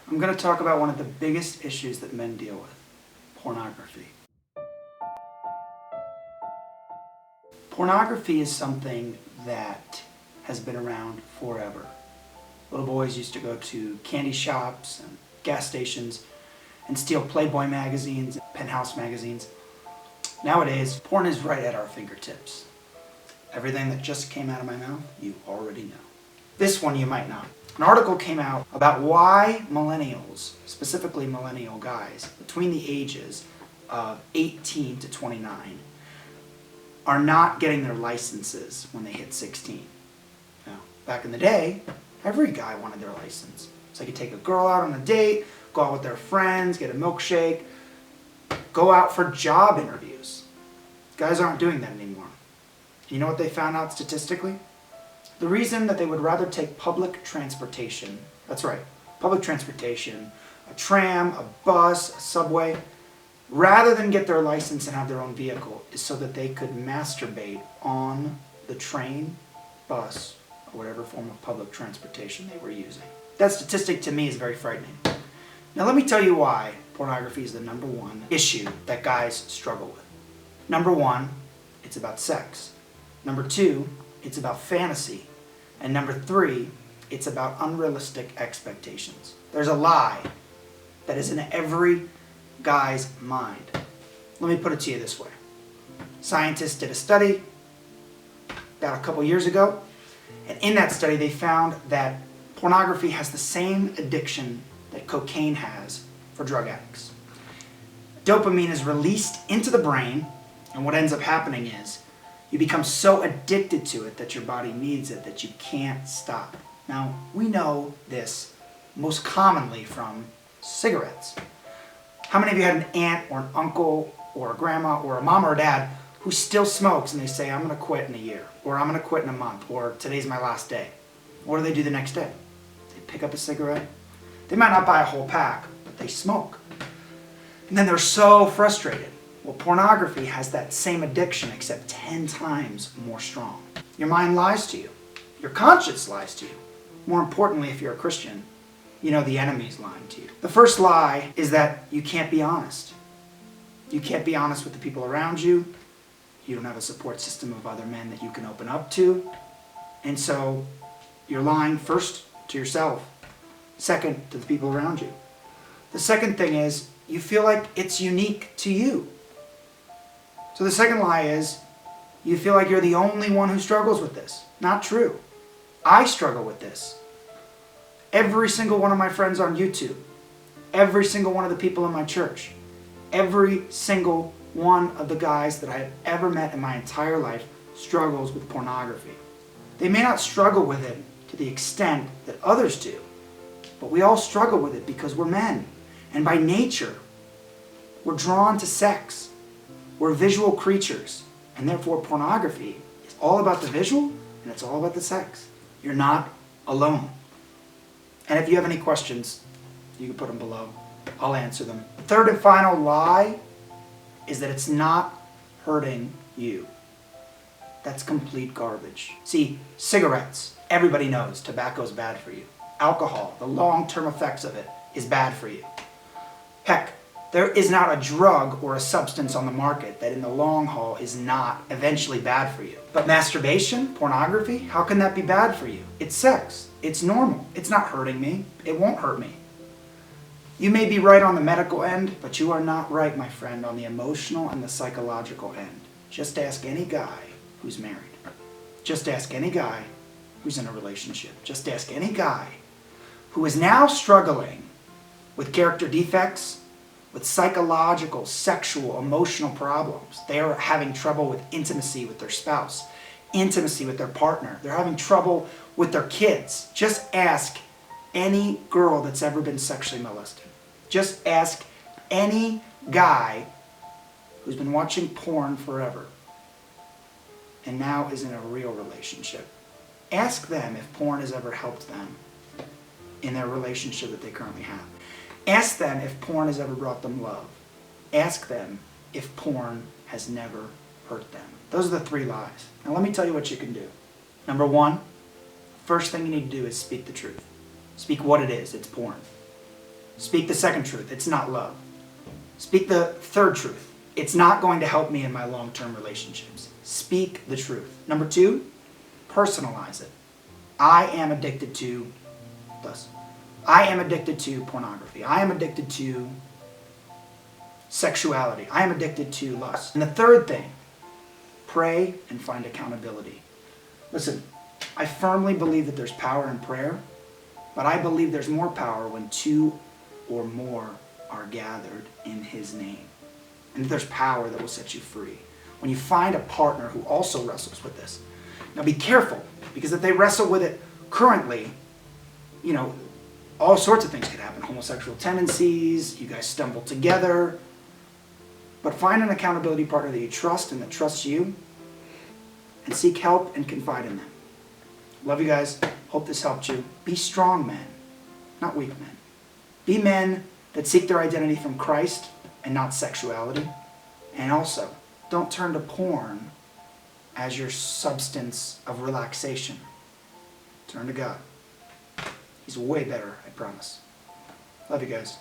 I'm going to talk about one of the biggest issues that men deal with, pornography. Pornography is something that has been around forever. Little boys used to go to candy shops and gas stations and steal Playboy magazines, Penthouse magazines. Nowadays, porn is right at our fingertips. Everything that just came out of my mouth, you already know. This one you might not. An article came out about why millennials, specifically millennial guys, between the ages of 18 to 29, are not getting their licenses when they hit 16. Now, back in the day, every guy wanted their license. So they could take a girl out on a date, go out with their friends, get a milkshake, go out for job interviews. Guys aren't doing that anymore. You know what they found out statistically? The reason that they would rather take public transportation, that's right, public transportation, a tram, a bus, a subway, rather than get their license and have their own vehicle, is so that they could masturbate on the train, bus, or whatever form of public transportation they were using. That statistic to me is very frightening. Now let me tell you why pornography is the number one issue that guys struggle with. Number one, it's about sex. Number two, it's about fantasy. And number three, it's about unrealistic expectations. There's a lie that is in every guy's mind. Let me put it to you this way. Scientists did a study about a couple years ago, and in that study they found that pornography has the same addiction that cocaine has for drug addicts. Dopamine is released into the brain, and what ends up happening is you become so addicted to it that your body needs it that you can't stop. Now, we know this most commonly from cigarettes. How many of you had an aunt or an uncle or a grandma or a mom or a dad who still smokes and they say, I'm going to quit in a year, or I'm going to quit in a month, or today's my last day? What do they do the next day? They pick up a cigarette. They might not buy a whole pack, but they smoke. And then they're so frustrated. Well, pornography has that same addiction except 10 times more strong. Your mind lies to you. Your conscience lies to you. More importantly, if you're a Christian, you know the enemy's lying to you. The first lie is that you can't be honest. You can't be honest with the people around you. You don't have a support system of other men that you can open up to. And so you're lying first to yourself, second to the people around you. The second thing is you feel like it's unique to you. So the second lie is you feel like you're the only one who struggles with this. Not true. I struggle with this. Every single one of my friends on YouTube, every single one of the people in my church, every single one of the guys that I have ever met in my entire life struggles with pornography. They may not struggle with it to the extent that others do, but we all struggle with it because we're men. And by nature, we're drawn to sex. We're visual creatures, and therefore pornography is all about the visual and it's all about the sex. You're not alone. And if you have any questions, you can put them below. I'll answer them. The third and final lie is that it's not hurting you. That's complete garbage. See, cigarettes, everybody knows tobacco is bad for you. Alcohol, the long-term effects of it is bad for you. Heck, there is not a drug or a substance on the market that in the long haul is not eventually bad for you. But masturbation, pornography, how can that be bad for you? It's sex. It's normal. It's not hurting me. It won't hurt me. You may be right on the medical end, but you are not right, my friend, on the emotional and the psychological end. Just ask any guy who's married. Just ask any guy who's in a relationship. Just ask any guy who is now struggling with character defects, with psychological, sexual, emotional problems. They are having trouble with intimacy with their spouse, intimacy with their partner. They're having trouble with their kids. Just ask any girl that's ever been sexually molested. Just ask any guy who's been watching porn forever and now is in a real relationship. Ask them if porn has ever helped them in their relationship that they currently have. Ask them if porn has ever brought them love. Ask them if porn has never hurt them. Those are the three lies. Now let me tell you what you can do. Number one, first thing you need to do is speak the truth. Speak what it is. It's porn. Speak the second truth. It's not love. Speak the third truth. It's not going to help me in my long-term relationships. Speak the truth. Number 2, personalize it. I am addicted to this. I am addicted to pornography. I am addicted to sexuality. I am addicted to lust. And the third thing, pray and find accountability. Listen, I firmly believe that there's power in prayer, but I believe there's more power when 2 or more are gathered in his name. And there's power that will set you free. When you find a partner who also wrestles with this. Now be careful, because if they wrestle with it currently, all sorts of things could happen. Homosexual tendencies, you guys stumble together. But find an accountability partner that you trust and that trusts you, and seek help and confide in them. Love you guys. Hope this helped you. Be strong men, not weak men. Be men that seek their identity from Christ and not sexuality. And also, don't turn to porn as your substance of relaxation. Turn to God. He's way better, I promise. Love you guys.